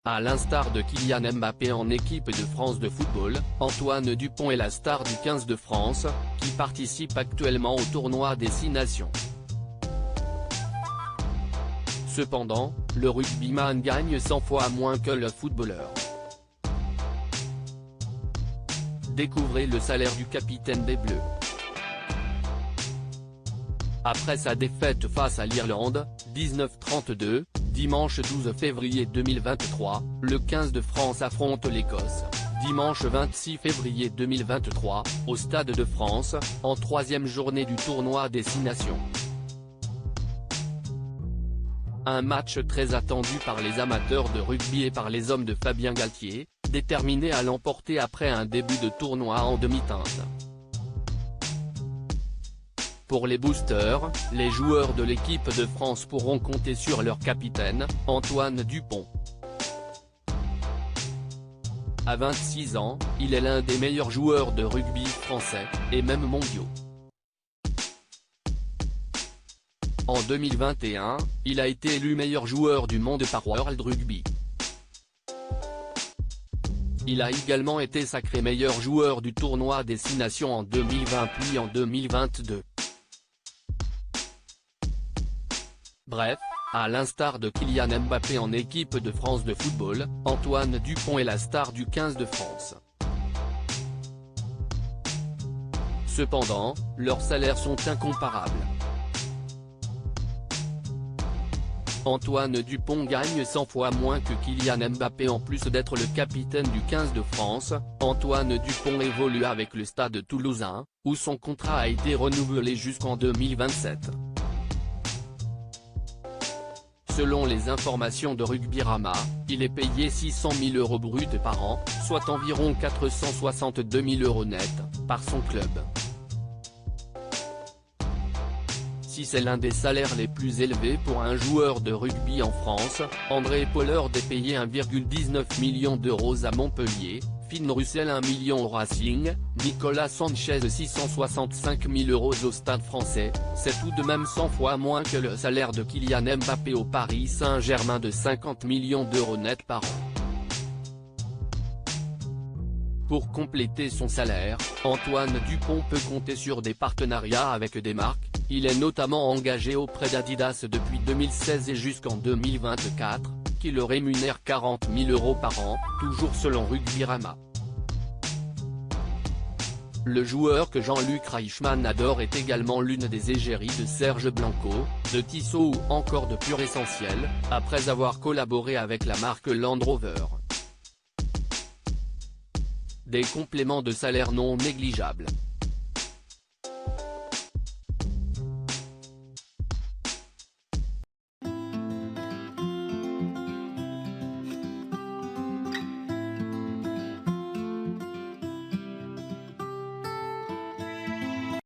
À l'instar de Kylian Mbappé en équipe de France de football, Antoine Dupont est la star du 15 de France, qui participe actuellement au tournoi des 6 nations. Cependant, le rugbyman gagne 100 fois moins que le footballeur. Découvrez le salaire du capitaine des Bleus. Après sa défaite face à l'Irlande, 19-32, dimanche 12 février 2023, le 15 de France affronte l'Écosse, dimanche 26 février 2023, au Stade de France, en 3e journée du tournoi des 6 nations. Un match très attendu par les amateurs de rugby et par les hommes de Fabien Galthié, déterminés à l'emporter après un début de tournoi en demi-teinte. Pour les boosters, les joueurs de l'équipe de France pourront compter sur leur capitaine, Antoine Dupont. À 26 ans, il est l'un des meilleurs joueurs de rugby français, et même mondiaux. En 2021, il a été élu meilleur joueur du monde par World Rugby. Il a également été sacré meilleur joueur du tournoi des 6 nations en 2020 puis en 2022. Bref, à l'instar de Kylian Mbappé en équipe de France de football, Antoine Dupont est la star du 15 de France. Cependant, leurs salaires sont incomparables. Antoine Dupont gagne 100 fois moins que Kylian Mbappé. En plus d'être le capitaine du 15 de France, Antoine Dupont évolue avec le Stade toulousain, où son contrat a été renouvelé jusqu'en 2027. Selon les informations de Rugbyrama, il est payé 600 000 € bruts par an, soit environ 462 000 € net, par son club. Si c'est l'un des salaires les plus élevés pour un joueur de rugby en France, André Pollard est payé 1,19 million d'euros à Montpellier, Finn Russell 1 million au Racing, Nicolas Sanchez 665 000 € au Stade français, c'est tout de même 100 fois moins que le salaire de Kylian Mbappé au Paris Saint-Germain de 50 millions d'euros net par an. Pour compléter son salaire, Antoine Dupont peut compter sur des partenariats avec des marques. Il est notamment engagé auprès d'Adidas depuis 2016 et jusqu'en 2024, qui le rémunère 40 000 € par an, toujours selon Rugbyrama. Le joueur que Jean-Luc Reichmann adore est également l'une des égéries de Serge Blanco, de Tissot ou encore de Pur Essentiel, après avoir collaboré avec la marque Land Rover. Des compléments de salaire non négligeables.